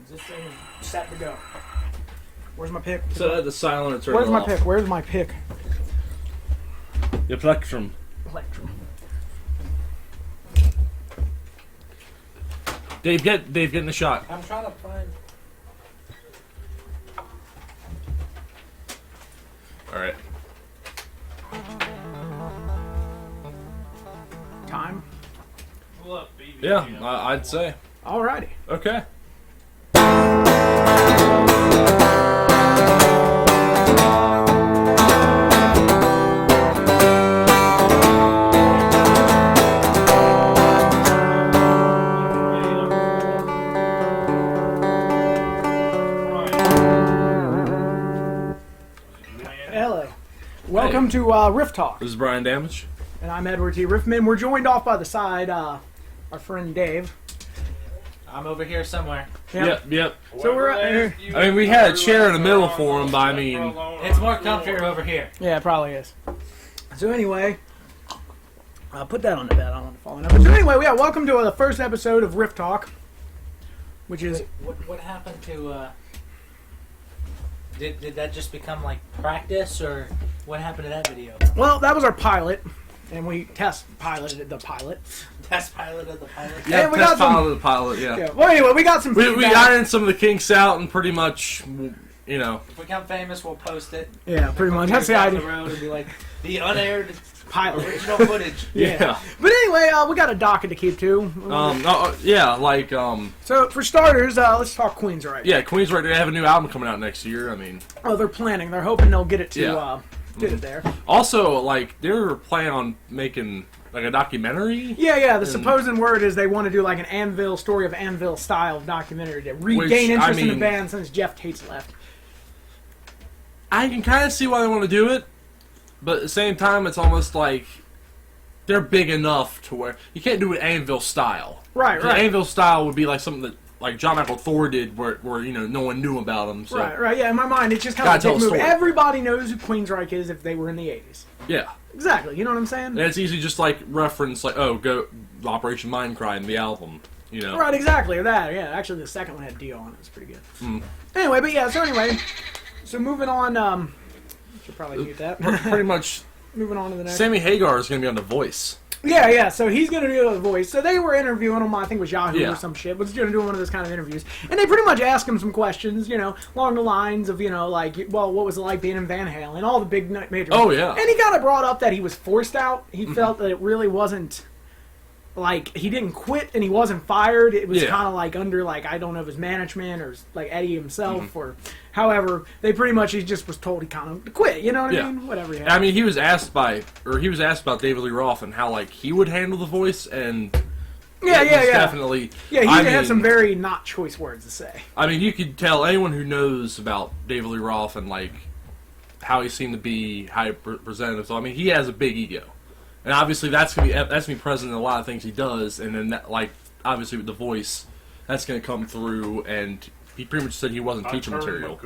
This thing is set to go. Where's my pick? So that the silent turn Where's my off. pick? Where's my pick? The plectrum. Plectrum. Dave, get in the shot. I'm trying to find. All right. Time. Yeah, I'd say. Alrighty. Okay. Hello. Welcome to Riff Talk. This is Brian Damage. And I'm Edward T. Riffman. We're joined off by the side, our friend Dave. I'm over here somewhere. Yep. So we're I mean, we had a chair in the middle for him, but I mean... It's more comfier over here. Yeah, it probably is. So anyway, I'll put that on the bed. I don't want to fall in it. So anyway, yeah, welcome to the first episode of Riff Talk, which is... What happened to, Did that just become, like, practice, or what happened to that video? Well, that was our pilot, and we test piloted the pilot. Test pilot of the pilot? Yeah, we test got some- pilot of the pilot, yeah. Yeah. Well, anyway, we got some We feedback. ironed some of the kinks out and pretty much, you know... If we become famous, we'll post it. Yeah, pretty much. That's the Down idea. the road and be like, the unaired Pilot. original footage. Yeah. But anyway, we got a docket to keep too. Yeah, like, So for starters, let's talk Queensryche. yeah, Queensryche, they have a new album coming out next year, I mean... Oh, they're planning. They're hoping they'll get it to Yeah. get it there. Also, like, they're planning on making, like, a documentary? Yeah. The supposed word is they want to do like an Anvil story of Anvil style documentary to regain Which, I interest in the mean- band since Jeff Tate's left. I can kind of see why they want to do it, but at the same time, it's almost like they're big enough to where you can't do it Anvil style. Right. Anvil style would be like something that like John Michael Thor did, where you know no one knew about him. So. Right. Yeah, in my mind, it's just kind Gotta of a tell big a movie. story. Everybody knows who Queensryche is if they were in the 80s. Yeah, Exactly. You know what I'm saying? and it's easy just like reference like go Operation Mindcrime, the album. You know. Right, exactly. Or that. Yeah, actually, the second one had Dio on it. It was pretty good. Mm. Anyway, but yeah. So anyway, moving on. Should probably mute that. Pretty much, Moving on to the next. Sammy Hagar is going to be on The Voice. Yeah. So he's gonna do the voice. So they were interviewing him. I think it was Yahoo Yeah. or some shit. Was gonna do one of those kind of interviews, and they pretty much asked him some questions, along the lines of, like, well, what was it like being in Van Halen, all the big major. Oh, yeah. And he kind of brought up that he was forced out. He felt that it really wasn't. Like, he didn't quit and he wasn't fired. It was Yeah. kind of like under, like, I don't know if his management or, like, Eddie himself or however. They pretty much, he just was told he kind of quit. You know what I Yeah. mean? Whatever. I mean, he was asked about David Lee Roth and how like he would handle the voice, and Yeah. definitely. Yeah, he I had mean, some very not choice words to say. I mean, you could tell anyone who knows about David Lee Roth and like how he seemed to be, how he presented himself. I mean, he has a big ego, and obviously that's gonna be present in a lot of things he does. And then that, like obviously with the voice, that's gonna come through. And he pretty much said he wasn't teaching material.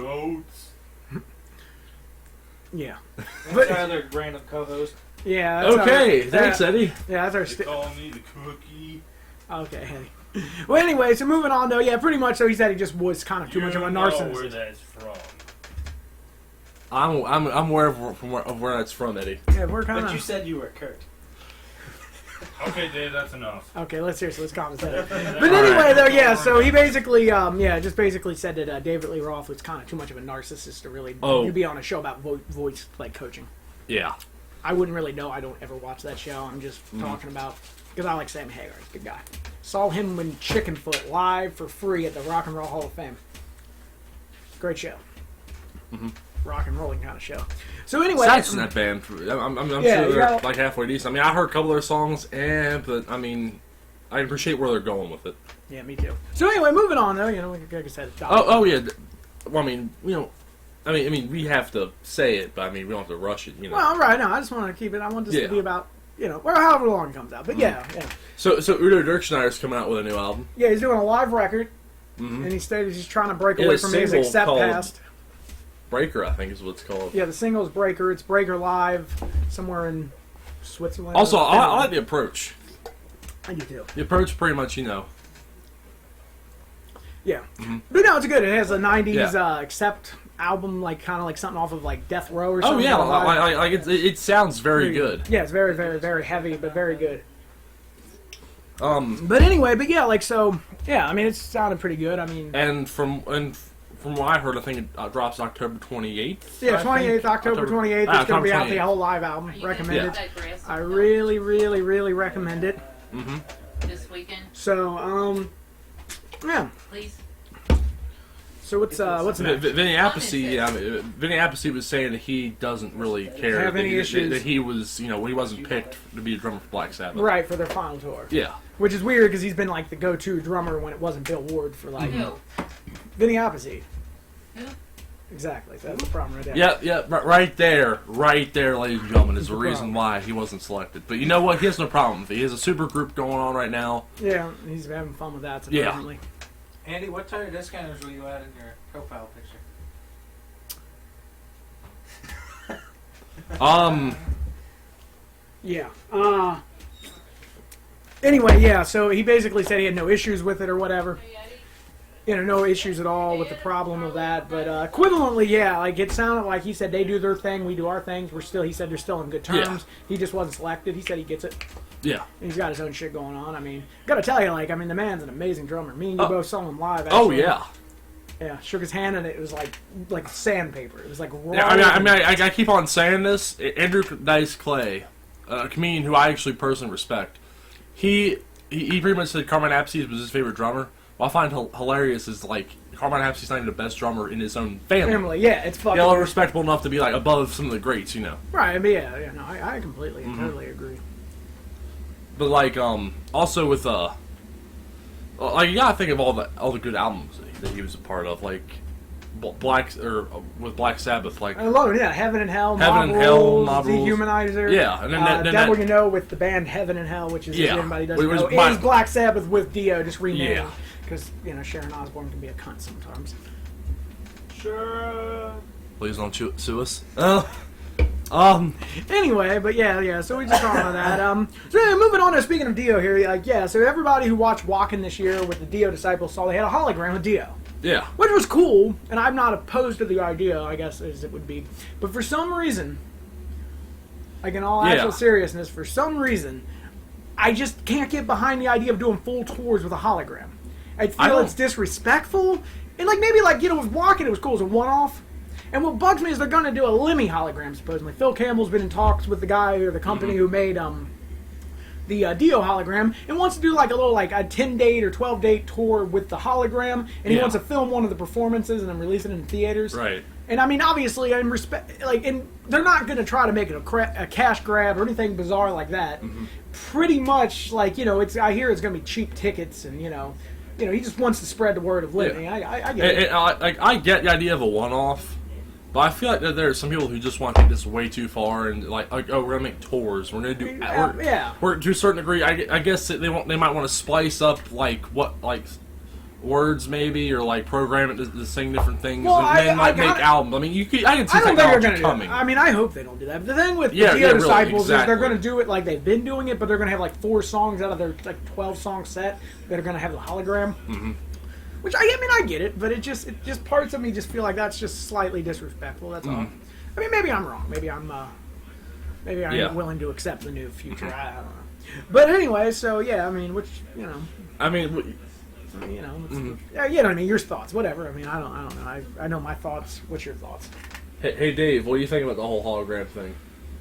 Yeah. That's our other random co-host. Yeah. That's Okay, our, thanks, Eddie. Yeah, that's our. They call me the cookie. Okay. Hey. Well, anyway, so moving on though. Yeah, pretty much. So he said he just was kind of too much of a You know where narcissist. that's from. I'm aware of where that's from, Eddie. Yeah, we're kind But you of. said you were Kurt. Okay, Dave, that's enough. Okay, let's calm this down. But anyway, though, yeah. So he basically, just basically said that David Lee Roth was kind of too much of a narcissist to really be on a show about voice like coaching. Yeah. I wouldn't really know. I don't ever watch that show. I'm just talking about because I like Sammy Hagar. He's a good guy. Saw him in Chickenfoot live for free at the Rock and Roll Hall of Fame. Great show. Rock and rolling kind of show. So anyway, Saxon, that band. I'm Yeah, sure you they're got- like halfway decent. I mean, I heard a couple of their songs, but I mean, I appreciate where they're going with it. yeah, me too. So anyway, moving on though. Like I said, Oh yeah. Well, I mean, I mean, we have to say it, but I mean, we don't have to rush it. Well, all right. No, I just want to keep it. I want this to Yeah. be about or however long it comes out. But yeah. So Udo Dirkschneider's coming out with a new album. Yeah, he's doing a live record, Mm-hmm. and he stated he's trying to break Yeah, away a from his single accept called- past. Breaker, I think is what it's called. Yeah, the single's Breaker. It's Breaker Live somewhere in Switzerland. Also, or I like the approach. I do too. The approach, pretty much, Yeah. Mm-hmm. But no, it's good. It has a 90s Yeah. Accept album, like kind of like something off of like Death Row or Oh something. yeah, like it sounds very good. Yeah, it's very, very, very heavy, but very good. Um, But anyway, but yeah, like so, yeah. I mean, it sounded pretty good. I mean, and from what I heard, I think it drops October 28th. yeah, I 28th, think. October 28th. Ah, It's going to be out October the whole live album. Are you Recommend gonna it. digress I until really, really, really recommend it. Mm-hmm. this weekend, So, yeah. please. So what's next? Vinny Appice, Vinny Appice was saying that he doesn't really care Have any issues. that he was, he wasn't picked to be a drummer for Black Sabbath. Right, for their final tour. Yeah. Which is weird because he's been like the go-to drummer when it wasn't Bill Ward for like Who? Vinny Appice. Who? Exactly. So that's the problem right there. Yeah, right there, ladies and gentlemen, is the the reason problem. why he wasn't selected. But you know what? He has no problem with it. He has a super group going on right now. Yeah, he's having fun with that Yeah. surprisingly. Andy, what type of discounters were you at in your profile picture? Yeah. Anyway, yeah. So he basically said he had no issues with it or whatever. No issues at all with the problem of that. But equivalently, yeah, like it sounded like he said they do their thing, we do our things. He said they're still in good terms. Yeah. He just wasn't selected. He said he gets it. Yeah. And he's got his own shit going on. I mean, gotta tell you, the man's an amazing drummer. Me and you both saw him live. Actually. Oh yeah. Yeah, shook his hand and it was like sandpaper. It was like raw. Yeah, I keep on saying this. Andrew Dice Clay, a comedian who I actually personally respect, he pretty much said Carmine Appice was his favorite drummer. What I find hilarious is Carmine Appice's not even the best drummer in his own family. Yeah, it's fucking. Yeah, respectable enough to be above some of the greats, Right, but yeah, no, I completely and totally agree. But also with you gotta think of all the good albums that he was a part of, with Black Sabbath, I love it. Yeah, Heaven and Hell, Heaven and Mob Hell, Rules, Mob Rules. Dehumanizer. Yeah, and then Devil You Know with the band Heaven and Hell, which is if anybody doesn't know, is Black Sabbath with Dio just renamed. Yeah. Because Sharon Osbourne can be a cunt sometimes. Sure. Please don't sue us. Anyway, but yeah, so we just talking about that. So yeah, moving on to speaking of Dio here, so everybody who watched Walking this year with the Dio Disciples saw they had a hologram of Dio. Yeah. Which was cool, and I'm not opposed to the idea, I guess, as it would be. But for some reason, in all actual seriousness, for some reason, I just can't get behind the idea of doing full tours with a hologram. I feel it's disrespectful, and maybe with Walking it was cool as a one-off. And what bugs me is they're going to do a Lemmy hologram, supposedly. Phil Campbell's been in talks with the guy or the company who made the Dio hologram and wants to do a little a 10-date or 12-date tour with the hologram, and he wants to film one of the performances and then release it in theaters. Right. And I mean, obviously, and they're not going to try to make it a cash grab or anything bizarre like that. Mm-hmm. Pretty much, I hear it's going to be cheap tickets, and he just wants to spread the word of Lemmy. Yeah. I get it. I get the idea of a one-off. But I feel like that there are some people who just want to take this way too far and we're gonna make tours. We're gonna do we're to a certain degree. I guess that they might want to splice up words maybe or program it to sing different things and then make albums. I mean I can see technology coming. I mean I hope they don't do that. But the thing with the Dio Disciples is they're gonna do it like they've been doing it, but they're gonna have 4 songs out of their 12-song set that are gonna have the hologram. Mm-hmm. Which I get it, but it just parts of me just feel like that's just slightly disrespectful. That's all. I mean, maybe I'm wrong. Maybe I'm willing to accept the new future. I don't know. But anyway, so yeah, I mean, yeah, you know what I mean. Your thoughts, whatever. I mean, I don't know. I know my thoughts. What's your thoughts? Hey Dave, what do you think about the whole hologram thing?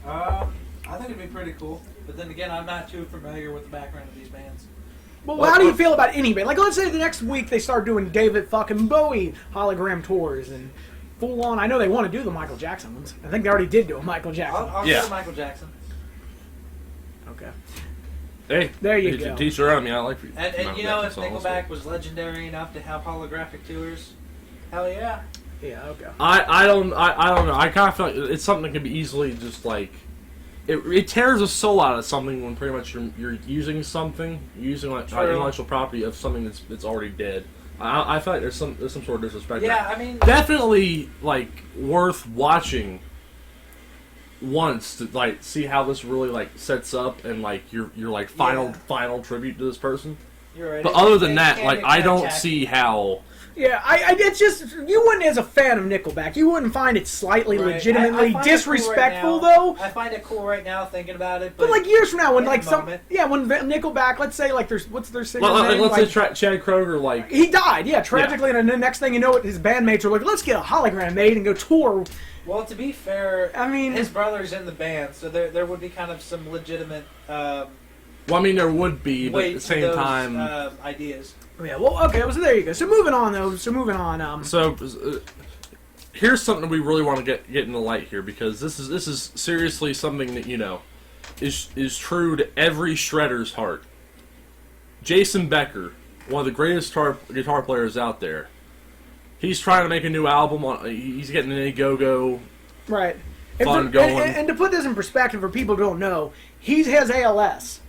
I think it'd be pretty cool, but then again, I'm not too familiar with the background of these bands. Well, how do you feel about any band? Let's say the next week they start doing David fucking Bowie hologram tours and full on. I know they want to do the Michael Jackson ones. I think they already did do a Michael Jackson. I'll go to Michael Jackson. Okay. Hey, there you go. Teach her on me. I like. And if Nickelback was legendary enough to have holographic tours, hell yeah. Yeah. Okay. I don't know. I kind of feel like it's something that can be easily just It tears the soul out of something when pretty much you're using intellectual property of something that's already dead. I feel like there's some sort of disrespect. Yeah, I mean, definitely worth watching once to see how this really sets up and your final tribute to this person. You're right. But other than that, I don't see how Yeah, it's just, you wouldn't, as a fan of Nickelback, you wouldn't find it slightly Right. legitimately I find disrespectful, it cool right now. though. I find it cool right now thinking about it. But like years from now, when in like the some, moment. when Nickelback, let's say like there's, what's their singer's Like, name? let's Like, say Chad Kroeger, like, he died, tragically, and then the next thing you know, his bandmates are like, let's get a hologram made and go tour. Well, to be fair, I mean, his brother's in the band, so there would be kind of some legitimate well, I mean, there would be, but at the same time, ideas. yeah, well, okay, so there you go. So moving on, though. Here's something we really want to get in the light here, because this is seriously something that, you know, is true to every shredder's heart. Jason Becker, one of the greatest guitar players out there, he's trying to make a new album. He's getting an Indiegogo right. fund going. And to put this in perspective for people who don't know, he has ALS.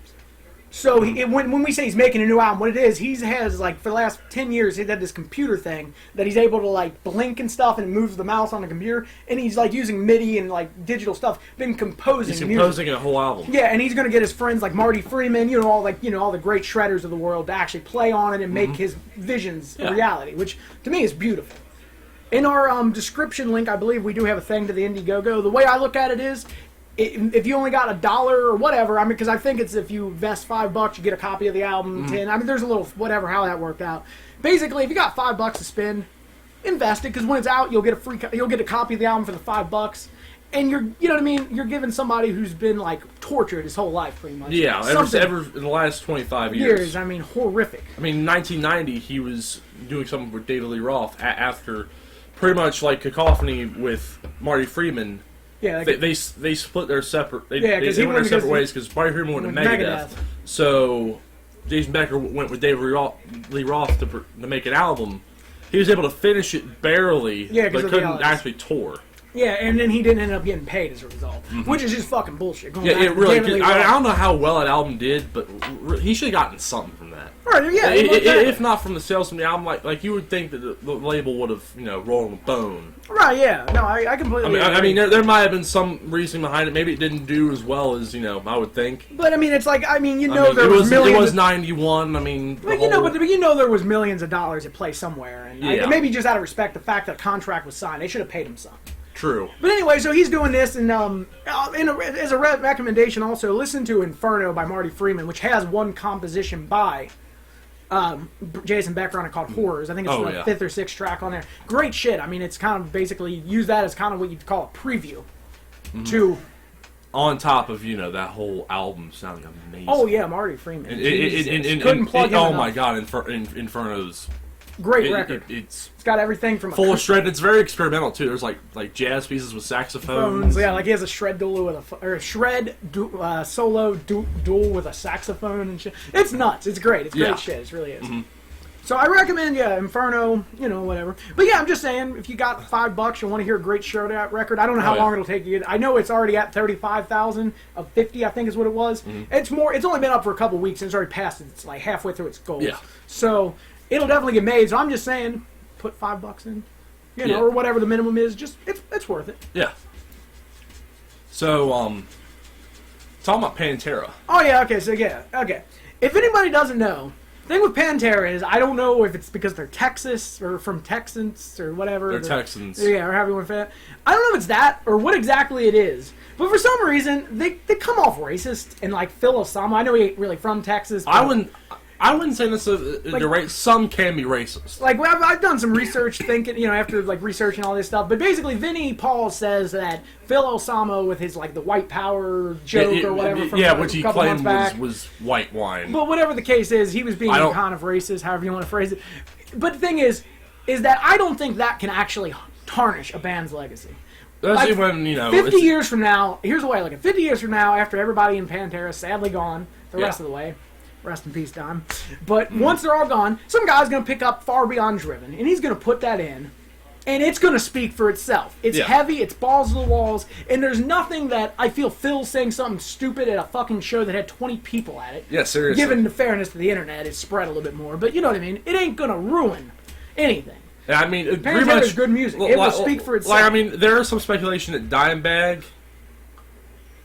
So when we say he's making a new album, what it is, he has, like, for the last 10 years, he's had this computer thing that he's able to, like, blink and stuff, and it moves the mouse on the computer, and he's, like, using MIDI and, like, digital stuff, been composing He's music. composing a whole album. Yeah, and he's going to get his friends like Marty Freeman, all the great shredders of the world to actually play on it and make his visions a reality, which to me is beautiful. In our description link, I believe we do have a thing to the Indiegogo. The way I look at it is, if you only got $1 or whatever, I mean, because I think it's if you invest $5, you get a copy of the album. 10. I mean, there's a little whatever how that worked out. Basically, if you got $5 to spend, invest it, because when it's out, you'll get a copy of the album for the $5. And you know what I mean? You're giving somebody who's been, like, tortured his whole life, pretty much. Yeah, ever in the last 25 years. I mean, horrific. I mean, in 1990, he was doing something with David Lee Roth after pretty much like Cacophony with Marty Freeman. Yeah, they split their separate. They went he their went separate ways because Marty Freeman went to Megadeth. So Jason Becker went with David Lee Roth to make an album. He was able to finish it barely, but couldn't actually tour. Yeah, and then he didn't end up getting paid as a result, which is just fucking bullshit. Yeah, it really. I don't know how well that album did, but he should have gotten something from that. Right? Yeah. If not from the sales from the album, like you would think that the label would have, rolled a bone. Right? Yeah. No, I completely. I mean, there might have been some reason behind it. Maybe it didn't do as well as I would think. But I mean, it's like there was millions. It was 91. I mean, but there was millions of dollars at play somewhere, and maybe just out of respect, the fact that a contract was signed, they should have paid him some. True. But anyway, so he's doing this, and as a recommendation, also listen to Inferno by Marty Freeman, which has one composition by Jason Becker on it called Horrors. I think it's the 5th or 6th track on there. Great shit. I mean, it's kind of basically use that as kind of what you'd call a preview to. On top of that whole album sounding amazing. Oh yeah, Marty Freeman. Couldn't plug him enough. My god, Inferno's. Great record. It's got everything from full of shred. It's very experimental too. There's like jazz pieces with saxophones. Yeah, like he has a shred duel solo duel with a saxophone and shit. It's nuts. It's great. It's great shit. It really is. Mm-hmm. So I recommend, Inferno, whatever. But yeah, I'm just saying, if you got $5, you want to hear a great showdown record. I don't know how long it'll take you. I know it's already at 35,000 of 50, I think is what it was. Mm-hmm. It's only been up for a couple weeks and it's already passed. It's like halfway through its goals. Yeah. So it'll definitely get made. So I'm just saying, put $5 in, or whatever the minimum is. Just it's worth it. Yeah. So talking about Pantera. Oh yeah. Okay. So yeah. Okay. If anybody doesn't know, the thing with Pantera is I don't know if it's because they're Texas or from Texans or whatever. They're Texans. Yeah, or however you want to say it. I don't know if it's that or what exactly it is. But for some reason, they come off racist. And like Phil Osama, I know he ain't really from Texas. I wouldn't say this is some can be racist. Like, well, I've done some research thinking, after like researching all this stuff. But basically, Vinny Paul says that Phil Osama with his like the white power joke or whatever from which he couple claimed months back, was white wine. But whatever the case is, he was being kind of racist, however you want to phrase it. But the thing is that I don't think that can actually tarnish a band's legacy. Especially when 50 years from now, here's the way I look at it. 50 years from now, after everybody in Pantera is sadly gone, the rest of the way. Rest in peace, Don. But once they're all gone, some guy's going to pick up Far Beyond Driven, and he's going to put that in, and it's going to speak for itself. It's heavy, it's balls to the walls, and there's nothing that I feel Phil saying something stupid at a fucking show that had 20 people at it. Yeah, seriously. Given the fairness to the internet, it's spread a little bit more, but you know what I mean? It ain't going to ruin anything. I mean, pretty much good music. It will speak for itself. Like, I mean, there is some speculation that Dimebag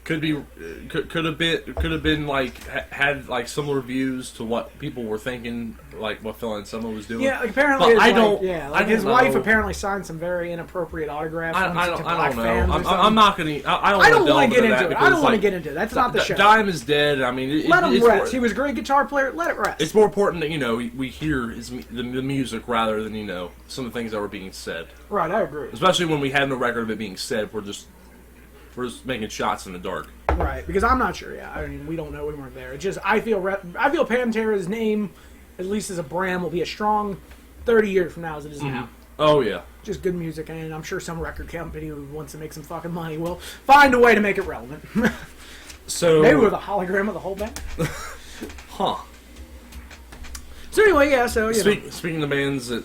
could have been like had like similar views to what people were thinking, like what Phil Anselmo was doing. Yeah, apparently. But his wife apparently signed some very inappropriate autographs. I don't know. Fans I'm not gonna. I don't want to get into that. it. I don't want to get into it. That's not the show. Dime is dead. I mean, let him rest. He was a great guitar player. Let it rest. It's more important that we hear the music rather than some of the things that were being said. Right, I agree. Especially when we have no record of it being said. We're just making shots in the dark. Right, because I'm not sure. Yeah, I mean, we don't know. We weren't there. It's just I feel Pantera's name, at least as a brand, will be as strong 30 years from now as it is now. Oh yeah, just good music, and I'm sure some record company who wants to make some fucking money will find a way to make it relevant. So maybe with a hologram of the whole band. Huh. So anyway, yeah. So speaking of bands that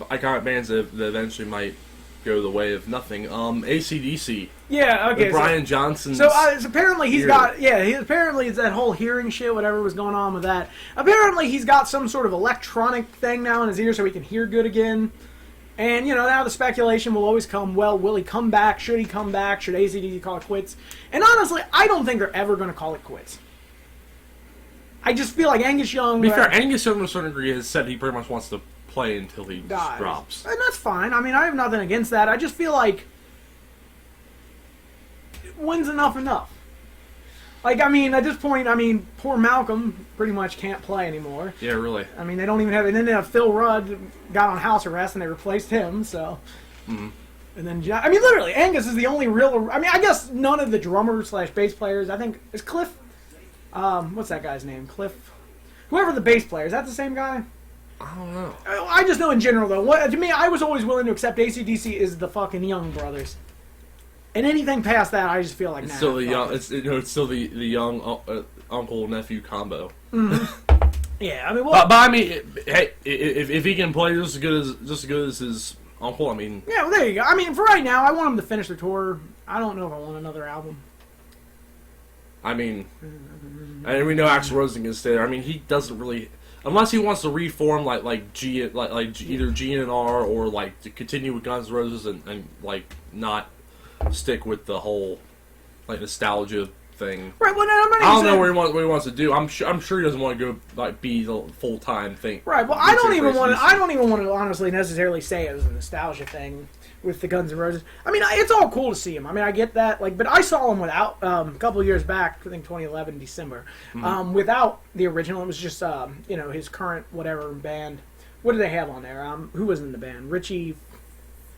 iconic bands that eventually might go the way of nothing. Acdc. Yeah, okay. Brian Johnson's. So apparently he's got apparently it's that whole hearing shit, whatever was going on with that. Apparently he's got some sort of electronic thing now in his ear so he can hear good again. And now the speculation will always come. Well, will he come back? Should he come back? Should Acdc call it quits? And honestly, I don't think they're ever going to call it quits. I just feel like Angus Young. To be fair, Angus Young to a certain degree has said he pretty much wants to play until he drops. And that's fine. I mean, I have nothing against that. I just feel like when's enough? Like, I mean, at this point, poor Malcolm pretty much can't play anymore. Yeah, really. I mean, they don't even have... And then they have Phil Rudd got on house arrest and they replaced him, so... Mm-hmm. And then, literally, Angus is the only real... I guess none of the drummers/bass players, I think... Is Cliff... what's that guy's name? Cliff... Whoever the bass player, is that the same guy? I don't know. I just know in general, though. To me, I was always willing to accept Acdc is the fucking Young brothers. And anything past that, I just feel like it's still the young. It's still the young uncle nephew combo. Mm-hmm. Yeah, but hey, if he can play just as good as his uncle, yeah, well, there you go. For right now, I want him to finish the tour. I don't know if I want another album. And we know Axl Rose is gonna stay there. He doesn't really. Unless he wants to reform either GNR or like to continue with Guns N' Roses and like not stick with the whole like nostalgia thing. Right. Well, I don't know what he wants to do. I'm sure he doesn't want to go like be the full-time thing. Right. Well, I don't even want to honestly necessarily say it was a nostalgia thing with the Guns N' Roses. It's all cool to see him. I get that. But I saw him without a couple of years back. I think 2011 December. Mm-hmm. Without the original, it was just his current whatever band. What did they have on there? Who was in the band? Richie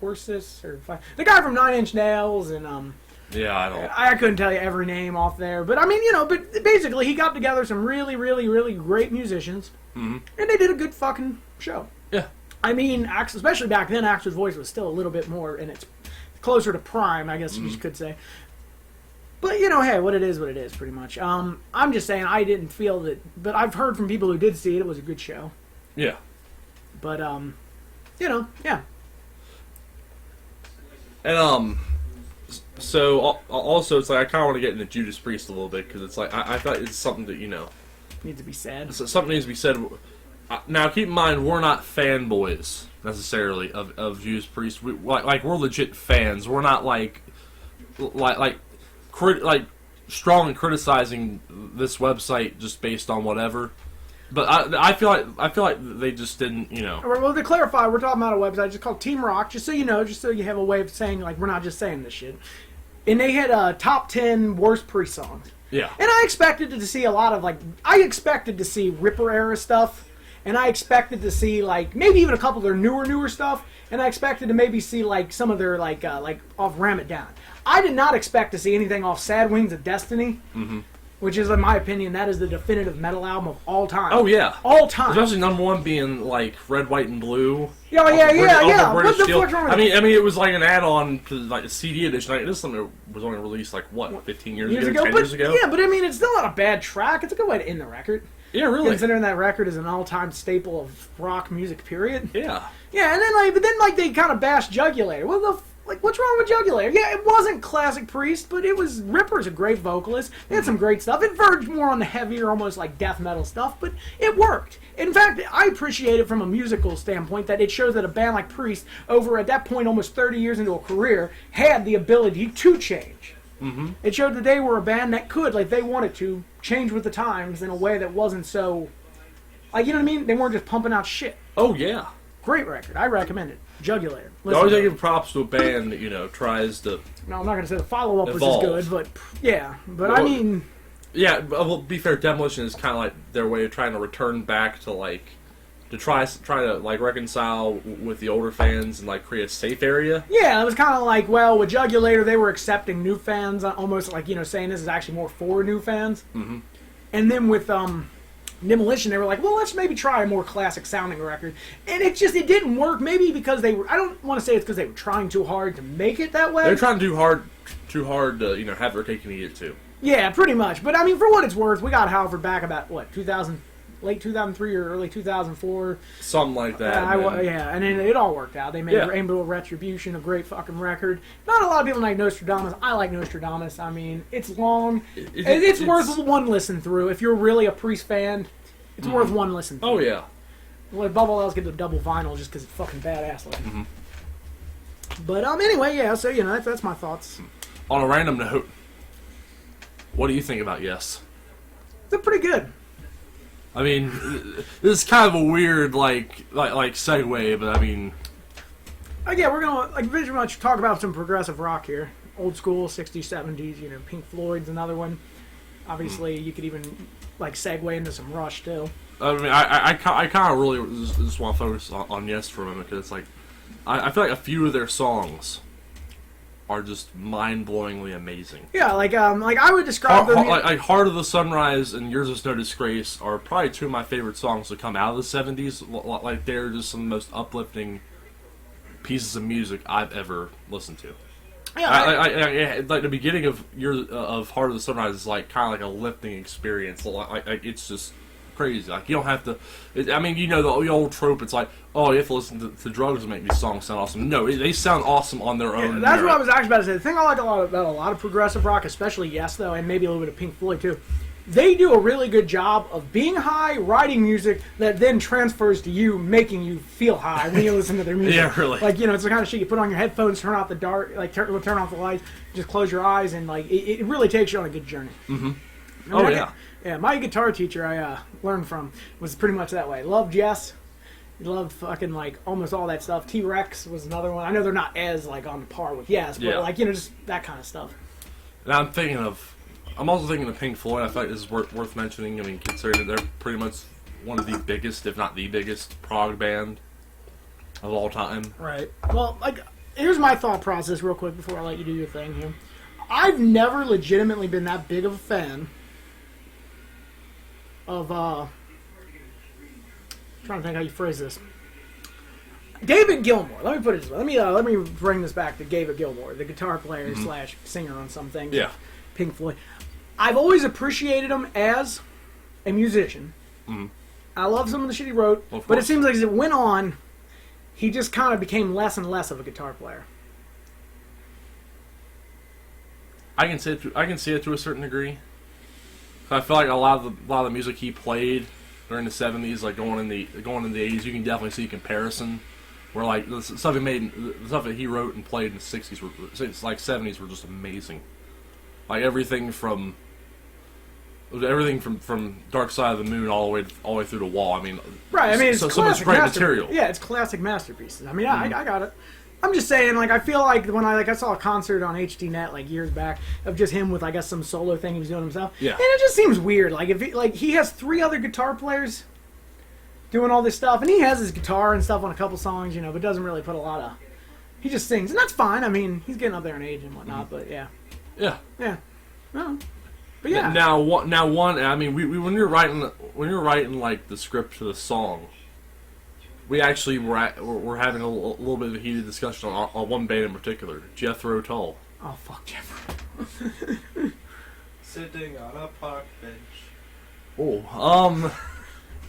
Forsyth or the guy from 9 Inch Nails and Yeah, I don't. I couldn't tell you every name off there, but but basically he got together some really, really, really great musicians, and they did a good fucking show. Yeah. Especially back then, Axl's voice was still a little bit more, and it's closer to prime, I guess you could say. But, hey, what it is, pretty much. I'm just saying I didn't feel that... But I've heard from people who did see it, it was a good show. Yeah. But, yeah. And, so, also, it's like, I kind of want to get into Judas Priest a little bit, because it's like, I thought it's something that, needs to be said. Something needs to be said. Now, keep in mind, we're not fanboys, necessarily, of Judas Priest. We're legit fans. We're not, strongly criticizing this website just based on whatever. But I feel like they just didn't, Well, to clarify, we're talking about a website just called Team Rock, just so you know, just so you have a way of saying, we're not just saying this shit. And they had top 10 worst Priest songs. Yeah. And I expected to see a lot of, I expected to see Ripper-era stuff. And I expected to see, maybe even a couple of their newer stuff. And I expected to maybe see, some of their, off Ram It Down. I did not expect to see anything off Sad Wings of Destiny. Mm-hmm. Which is, in my opinion, that is the definitive metal album of all time. Oh, yeah. All time. Especially number one being, Red, White, and Blue. Yeah. What the fuck's wrong with it? It was an add-on to, the CD edition. This is something that was only released, 15 years ago? 10 years ago? Yeah, but, it's still not a bad track. It's a good way to end the record. Yeah, really. Considering that record is an all-time staple of rock music, period. Yeah. Yeah, and then, they kind of bashed Jugulator. What's wrong with Jugulator? Yeah, it wasn't classic Priest, but it was... Ripper's a great vocalist. They had some great stuff. It verged more on the heavier, almost death metal stuff, but it worked. In fact, I appreciate it from a musical standpoint that it shows that a band like Priest, over at that point almost 30 years into a career, had the ability to change. Mm-hmm. It showed that they were a band that could, like they wanted to, change with the times in a way that wasn't so, like, you know what I mean? They weren't just pumping out shit. Oh, yeah. Great record. I recommend it. Jugulator. I always give props to a band that, you know, tries to... No, I'm not going to say the follow-up was Evolve. as good, but, yeah. But, Well, I mean... Yeah, well, to be fair, Demolition is kind of like their way of trying to return back to, like... To try to, like, reconcile with the older fans and, like, create a safe area. Yeah, it was kind of like, well, with Jugulator, they were accepting new fans, almost like, you know, saying this is actually more for new fans. Mm-hmm. And then with Demolition, they were like, well, let's maybe try a more classic sounding record. And it didn't work, maybe because they were, I don't want to say it's because they were trying too hard to make it that way. They're trying too hard to, you know, have their cake and eat it too. Yeah, pretty much. But, I mean, for what it's worth, we got Halford back about, what, late 2003 or early 2004. Something like that. And then it all worked out. They made Rainbow Retribution, a great fucking record. Not a lot of people like Nostradamus. I like Nostradamus. I mean, it's long. It's worth one listen through. If you're really a Priest fan, it's worth one listen through. Oh, yeah. Well, above all else, get the double vinyl just because it's fucking badass looking. Mm-hmm. But, anyway, yeah, so, you know, that's my thoughts. On a random note, what do you think about Yes? They're pretty good. I mean, this is kind of a weird, like segue, but I mean... Yeah, we're going to, like, pretty much talk about some progressive rock here. Old school, 60s, 70s, you know, Pink Floyd's another one. Obviously, you could even, like, segue into some Rush, too. I mean, I kind of really just want to focus on Yes for a moment, because it's like... I feel like a few of their songs are just mind-blowingly amazing. Yeah, like I would describe them... Like Heart of the Sunrise and Yours Is No Disgrace are probably two of my favorite songs to come out of the 70s. Like, they're just some of the most uplifting pieces of music I've ever listened to. Yeah, like the beginning of Heart of the Sunrise is like kind of like a lifting experience. Like it's just crazy. Like, you don't have to... I mean, you know the old trope, it's like, oh, you have to listen to drugs to make these songs sound awesome. No, they sound awesome on their own. That's merit. What I was actually about to say. The thing I like about a lot of progressive rock, especially Yes, though, and maybe a little bit of Pink Floyd, too, they do a really good job of being high, writing music that then transfers to you, making you feel high when you listen to their music. Yeah, really. Like, you know, it's the kind of shit you put on your headphones, turn off the dark, like, turn off the lights, just close your eyes, and, like, it really takes you on a good journey. Mm-hmm. I mean, Yeah, my guitar teacher I learned from was pretty much that way. Loved Yes. He loved fucking, like, almost all that stuff. T-Rex was another one. I know they're not as, like, on par with Yes, but, like, you know, just that kind of stuff. And I'm also thinking of Pink Floyd. I feel like this is worth mentioning. I mean, considering that they're pretty much one of the biggest, if not the biggest, prog band of all time. Right. Well, like, here's my thought process real quick before I let you do your thing here. I've never legitimately been that big of a fan of, trying to think how you phrase this. David Gilmour. Let me put it this way. Let me bring this back to David Gilmour, the guitar player / singer on some things. Yeah. Pink Floyd. I've always appreciated him as a musician. Mm-hmm. I love some of the shit he wrote, but it seems like as it went on, he just kind of became less and less of a guitar player. I can see it to a certain degree. I feel like a lot of the music he played during the 70s, like going into the 80s, you can definitely see a comparison. Where like the stuff that he wrote and played in the 60s, like 70s, were just amazing. Like everything from Dark Side of the Moon all the way through the Wall. I mean, right. I mean, it's so much great material. Yeah, it's classic masterpieces. I mean, I got it. I'm just saying, like, I feel like when I saw a concert on HDNet like years back of just him with, I guess, some solo thing he was doing himself. Yeah. And it just seems weird. Like he has 3 other guitar players doing all this stuff, and he has his guitar and stuff on a couple songs, you know, but doesn't really put a lot of. He just sings, and that's fine. I mean, he's getting up there in age and whatnot, but yeah. Yeah. Yeah. No. But yeah. Now one. I mean, we when you're writing like the script to the song, we actually we're having a little bit of a heated discussion on one band in particular, Jethro Tull. Oh fuck Jethro. Sitting on a park bench. Oh,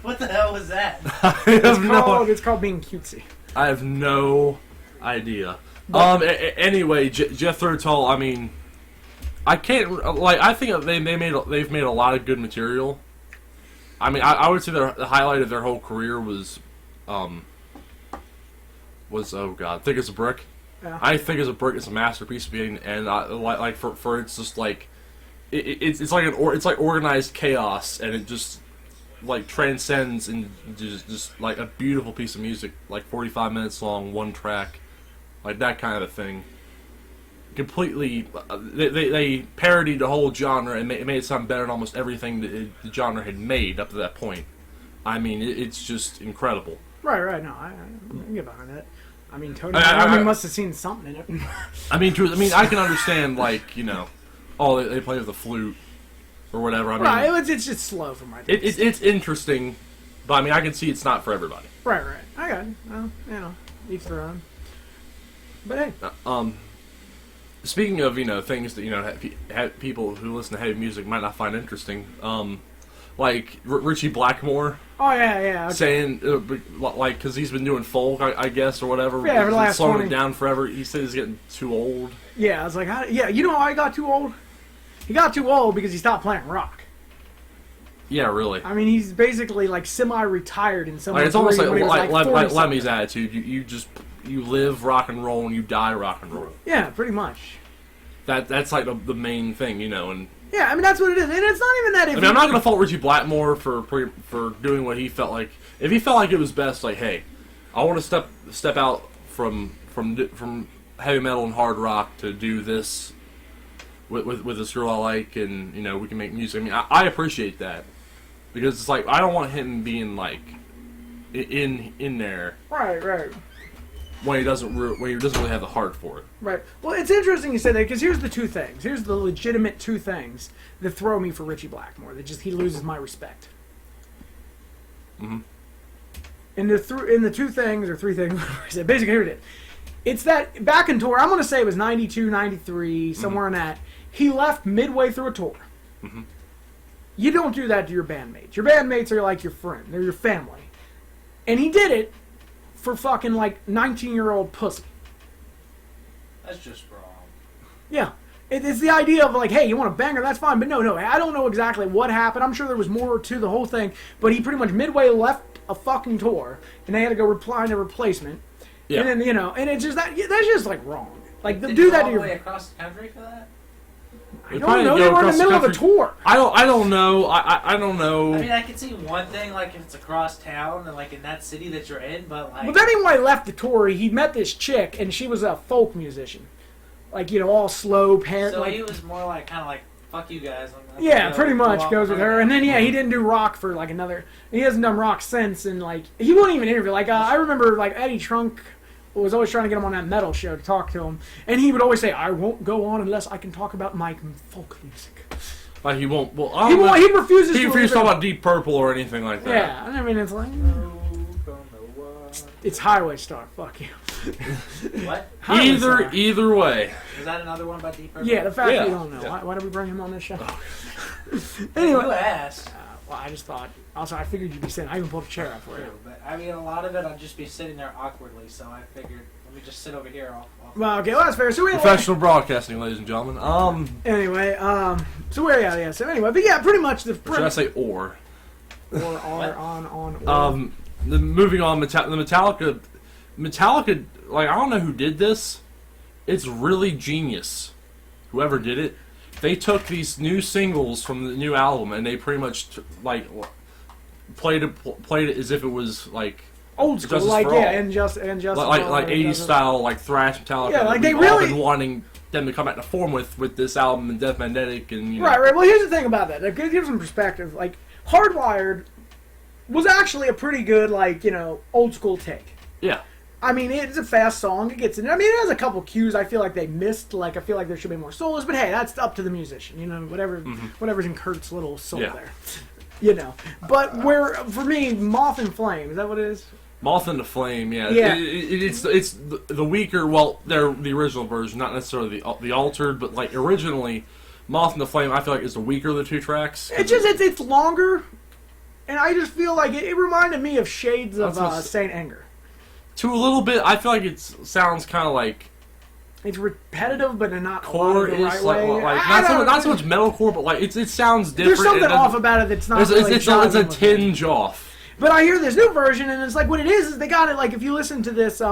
What the hell was that? It's called being cutesy. I have no idea. Anyway, Jethro Tull. I mean, I can't like. I think they've made a lot of good material. I mean, I would say the highlight of their whole career was oh god, Thick as a Brick. Yeah. I think as a brick, it's a masterpiece being, and like for it's just like it's like it's like organized chaos, and it just like transcends and just like a beautiful piece of music, like 45 minutes long, one track, like that kind of a thing. Completely, they parodied the whole genre and made it sound better than almost everything that the genre had made up to that point. I mean, it's just incredible. Right. No, I get behind it. I mean, Tony Iommi must have seen something in it. I mean, I can understand, like, oh, they play with the flute or whatever. I mean, right, it's just slow for my taste. It's interesting, but I mean, I can see it's not for everybody. Right. I got it. Well, each their own. But hey. Speaking of, things that, people who listen to heavy music might not find interesting, like Richie Blackmore. Oh, yeah. Okay. Saying, like, because he's been doing folk, I guess, or whatever. Yeah, for the last slowing 20. it down forever. He said he's getting too old. Yeah, I was like, you know how he got too old? He got too old because he stopped playing rock. Yeah, really. I mean, he's basically, like, semi-retired in some way. It's almost like Lemmy's attitude. You live rock and roll and you die rock and roll. Yeah, pretty much. That's like the main thing, and... Yeah, I mean, that's what it is. And it's not even that... I'm not going to fault Richie Blackmore for doing what he felt like. If he felt like it was best, like, hey, I want to step out from heavy metal and hard rock to do this with this girl I like, and, we can make music. I mean, I appreciate that. Because it's like, I don't want him being, like, in there. Right. When he doesn't really have the heart for it. Right. Well, it's interesting you say that, because here's the two things. Here's the legitimate two things that throw me for Richie Blackmore. That he loses my respect. Mm-hmm. In the two things, or three things, whatever I said, basically here it is. It's that back in tour, I'm going to say it was 92, 93, somewhere in that, he left midway through a tour. Mm-hmm. You don't do that to your bandmates. Your bandmates are like your friend. They're your family. And he did it for fucking, like, 19-year-old pussy. That's just wrong. Yeah. It's the idea of, like, hey, you want a banger, that's fine. But no, I don't know exactly what happened. I'm sure there was more to the whole thing. But he pretty much midway left a fucking tour, and they had to go find a replacement. Yeah. And then, and it's just that's just, like, wrong. Like, Did do you that all to the your... way across the country for that? I don't know. They were in the middle of a tour. I don't know. I don't know. I mean, I can see one thing, like, if it's across town and, like, in that city that you're in, but, like... But then when he left the tour, he met this chick, and she was a folk musician. Like, all slow, So like... he was more like, kind of like, fuck you guys. Yeah, pretty much goes with her. And then, he didn't do rock for, like, another... He hasn't done rock since, and, like... He won't even interview. Like, I remember, like, Eddie Trunk was always trying to get him on that metal show to talk to him. And he would always say, I won't go on unless I can talk about my folk music. Like, he won't... Well, He refuses to... He refuses to talk about Deep Purple or anything like that. Yeah, I mean, it's like... It's Highway Star. Fuck you. What? Highway Star. Either way. Is that another one about Deep Purple? Yeah, the fact Yeah. you don't know. Yeah. Why did we bring him on this show? Anyway. Anyway. You asked. Well, I just thought... Also, I figured you'd be sitting... I even pulled a chair up for you. But, I mean, a lot of it I'd just be sitting there awkwardly, so I figured, let me just sit over here. Well, okay, well, that's fair. So anyway... Professional broadcasting, ladies and gentlemen. Anyway, so where... Yeah. So anyway, but yeah, pretty much the... Should I say or? Or, on, Moving on, the Metallica, like, I don't know who did this. It's really genius. Whoever did it. They took these new singles from the new album and they pretty much, played it as if it was, like... Old school, Justice like, for All. yeah, and just like 80s style, like, thrash Metallica. Yeah, like, they we've all really... been wanting them to come back to form with this album and Death Magnetic and, Right. Well, here's the thing about that. To give some perspective, like, Hardwired was actually a pretty good, like, old school take. Yeah. I mean, it's a fast song. It gets in. I mean, it has a couple cues I feel like they missed. Like, I feel like there should be more solos. But hey, that's up to the musician. Whatever's in Kurt's little soul there. But for me, Moth and Flame, is that what it is? Moth and the Flame, yeah. Yeah. It's the weaker. Well, they're the original version, not necessarily the altered, but like originally, Moth and the Flame, I feel like is the weaker of the two tracks. It's longer, and I just feel like it reminded me of shades of Saint Anger. To a little bit, I feel like it sounds kind of like it's repetitive, but not core-ish, the right way. Not so much metalcore, but like it sounds different. There's something off about it that's not. It's a tinge off. But I hear this new version, and it's like what it is they got it. Like if you listen to this,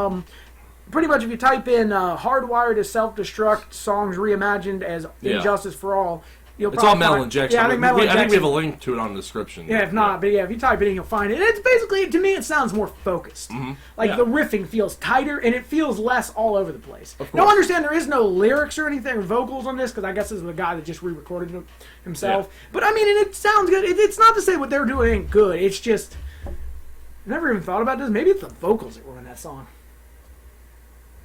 pretty much if you type in Hardwired to Self-Destruct songs reimagined as Injustice for All, you'll It's all probably Metal find, Injection. Yeah, I think Metal Injection. I think we have a link to it on the description. Yeah, if not, but yeah, if you type it in, you'll find it. And it's basically, to me, it sounds more focused. Like the riffing feels tighter, and it feels less all over the place. Now, understand there is no lyrics or anything or vocals on this because I guess this is the guy that just re-recorded it himself. Yeah. But I mean, it sounds good. It's not to say what they're doing ain't good. It's just I never even thought about this. Maybe it's the vocals that ruin that song.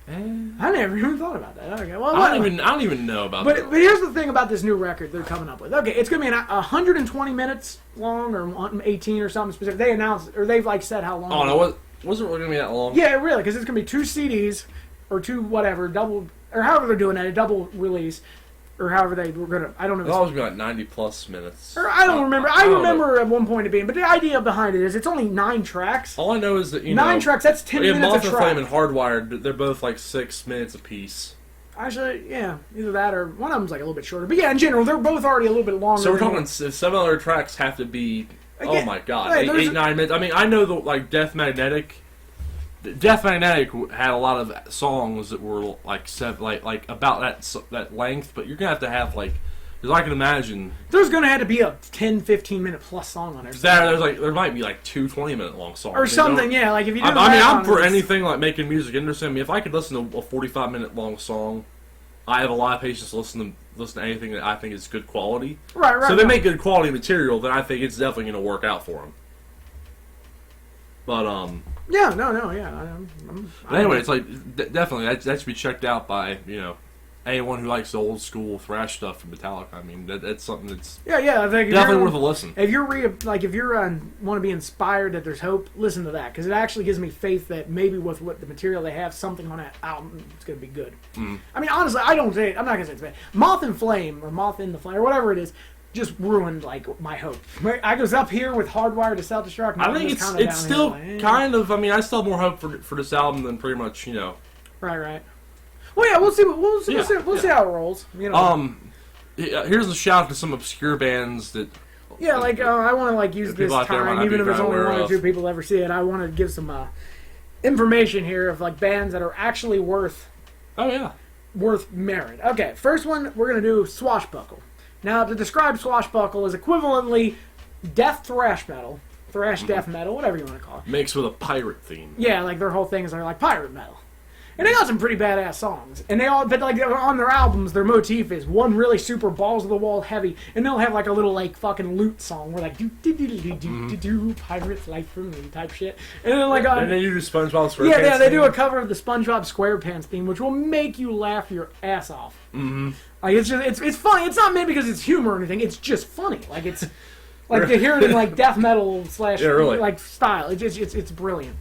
I never even thought about that. Okay, well, I don't even know about that. But here's the thing about this new record they're coming up with. Okay, it's gonna be 120 minutes long or 18 or something specific. They announced or they've like said how long. Oh no, wasn't really gonna be that long. Yeah, really, because it's gonna be 2 CDs or 2 whatever double or however they're doing that, a double release or however they were gonna. I don't know. It's always been like 90+ minutes. Or I don't remember. I don't remember know. at one point it being, but the idea behind it is it's only 9 tracks. All I know is that 9 tracks. That's 10 minutes Moth of and track. Flame and Hardwired, they're both like 6 minutes apiece. Actually, yeah, either that or one of them's like a little bit shorter. But yeah, in general, they're both already a little bit longer. So we're talking 7 other tracks have to be. Again, oh my god, hey, 8, 9 minutes. I mean, I know the like Death Magnetic. Death Magnetic had a lot of songs that were like like about that length, but you're gonna have like, because I can imagine there's gonna have to be a 10, 15 minute plus song on there. There might be like 2 20-minute long songs or something. Yeah, like if you do. I'm for anything like making music interesting. I mean, if I could listen to a 45-minute long song, I have a lot of patience to listen to anything that I think is good quality. Right. So if they make good quality material, then I think it's definitely gonna work out for them. But yeah, yeah. But anyway, it's like definitely that should be checked out by anyone who likes the old school thrash stuff from Metallica. I mean that's something that's I think definitely worth a listen. If you're want to be inspired that there's hope, listen to that because it actually gives me faith that maybe with what the material they have, something on that album it's going to be good. I mean, honestly, I'm not going to say it's bad. Moth and Flame or Moth in the Flame or whatever it is. Just ruined like my hope. I was up here with Hardwired to Self-Destruct. I think it's still kind of. I mean, I still have more hope for this album than pretty much Right. Well, yeah, we'll see. We'll see how it rolls. Here's a shout to some obscure bands that. Yeah, like I want to use this time, even if it's only 1 or 2 people ever see it. I want to give some information here of like bands that are actually worth. Oh yeah. Worth merit. Okay, first one we're gonna do Swashbuckle. Now, to describe Swashbuckle is equivalently death thrash metal, death metal, whatever you want to call it. Mixed with a pirate theme. Yeah, like their whole thing is they're like pirate metal. And they got some pretty badass songs. And but like on their albums, their motif is one really super balls of the wall heavy, and they'll have like a little like fucking lute song where like do pirates life for me type shit. And then like and then you do SpongeBob SquarePants. Yeah, they do a cover of the SpongeBob SquarePants theme, which will make you laugh your ass off. Like it's funny. It's not made because it's humor or anything. It's just funny. Like it's like to hear it in like death metal / like style. It's brilliant.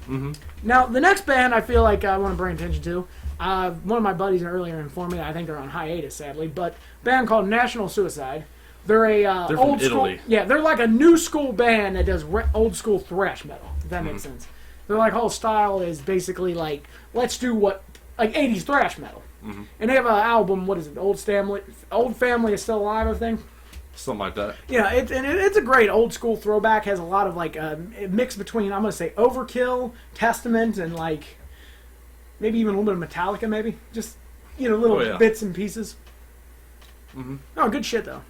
Now the next band I feel like I want to bring attention to. One of my buddies earlier informed me that I think they're on hiatus sadly, but a band called National Suicide. They're they're old from school. Italy. Yeah, they're like a new school band that does old school thrash metal. If that makes sense. Their like whole style is basically like let's do what like 80s thrash metal. And they have an album. What is it? Old Family is Still Alive, I think. Something like that. Yeah, it's a great old school throwback. Has a lot of like a mix between I'm gonna say Overkill, Testament, and like maybe even a little bit of Metallica. Maybe just little bits and pieces. Oh, good shit though.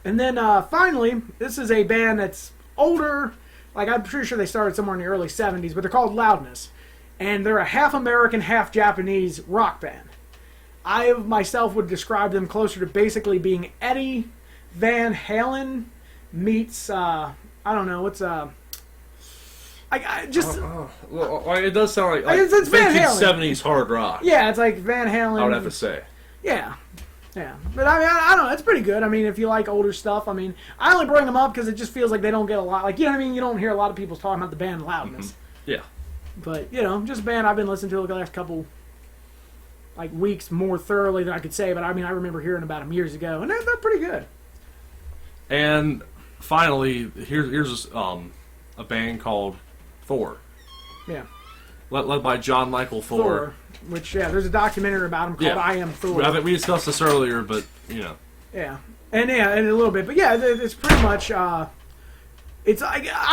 And then finally, this is a band that's older. Like I'm pretty sure they started somewhere in the early '70s, but they're called Loudness, and they're a half American, half Japanese rock band. I myself would describe them closer to basically being Eddie Van Halen meets I don't know what's I just well, it does sound like it's Van Halen. 70s hard rock. Yeah, it's like Van Halen. I would have to say. Yeah, but I mean I don't know. It's pretty good. I mean, if you like older stuff, I mean, I only bring them up because it just feels like they don't get a lot. Like what I mean, you don't hear a lot of people talking about the band Loudness. Yeah. But just a band I've been listening to the last couple like weeks more thoroughly than I could say. But I mean, I remember hearing about them years ago, and they're pretty good. And finally, here's a band called Thor. Yeah. Led by John Michael Thor. Which there's a documentary about him called I Am Thor. I think we discussed this earlier, but Yeah, and a little bit, but yeah, it's pretty much. I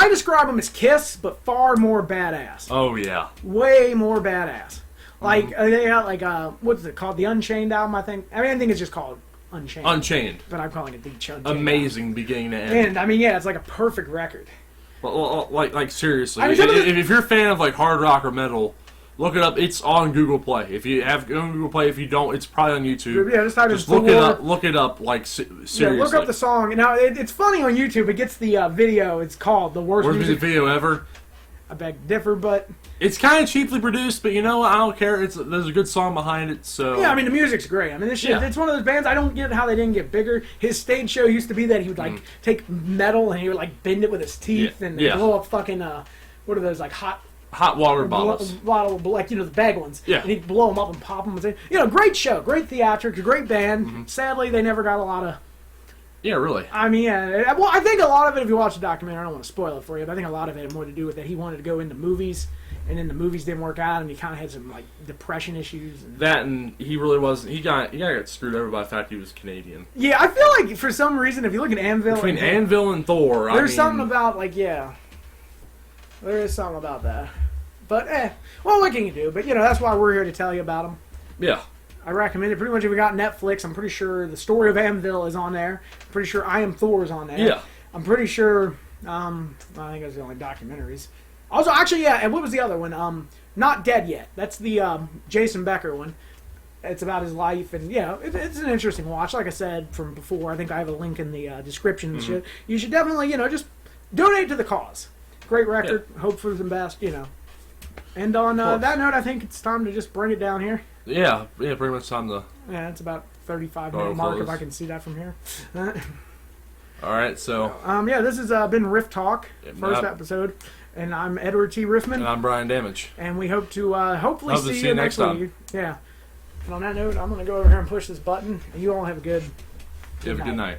describe them as Kiss, but far more badass. Oh yeah. Way more badass. Like they got like what's it called? The Unchained album, I think. I think it's just called Unchained. Unchained. But I'm calling it the Unchained. Amazing beginning to end. And I mean, yeah, it's like a perfect record. Well, like seriously, I mean, if you're a fan of like hard rock or metal, look it up. It's on Google Play. If you have on Google Play, if you don't, it's probably on YouTube. Yeah, just look it up. Look it up. Like seriously. Yeah, look up the song. Now it's funny on YouTube. It gets the video. It's called the worst music video ever. I beg to differ, but it's kind of cheaply produced. But you know what? I don't care. There's a good song behind it. So yeah, I mean the music's great. I mean this shit. It's one of those bands. I don't get how they didn't get bigger. His stage show used to be that he would like take metal and he would like bend it with his teeth and blow up fucking what are those like hot water bottles, like the bag ones. Yeah, and he'd blow them up and pop them. And great show, great theatrics, great band. Sadly, they never got a lot of. Yeah, really. I mean, yeah. Well, I think a lot of it, if you watch the documentary, I don't want to spoil it for you, but I think a lot of it had more to do with that he wanted to go into movies, and then the movies didn't work out, and he kind of had some like depression issues. And he really wasn't. He got screwed over by the fact he was Canadian. Yeah, I feel like for some reason, if you look at Anvil, between Anvil and Thor, there's something about there is something about that. But well, what can you do? But that's why we're here to tell you about them. Yeah. I recommend it. Pretty much if we got Netflix, I'm pretty sure the story of Anvil is on there. I'm pretty sure I Am Thor is on there. Yeah. I'm pretty sure, I think those are the only documentaries. Also, actually, yeah, and what was the other one? Not Dead Yet. That's the Jason Becker one. It's about his life, and it's an interesting watch. Like I said from before, I think I have a link in the description and shit. You should definitely, just donate to the cause. Great record. Yeah. Hope for the best, And on that note, I think it's time to just bring it down here. Yeah, pretty much time to... Yeah, it's about 35-minute mark if I can see that from here. All right, so... this has been Riff Talk, first episode. And I'm Edward T. Riffman. And I'm Brian Damage. And we hope to hopefully see you next week. Yeah. And on that note, I'm going to go over here and push this button. And you all have a good night.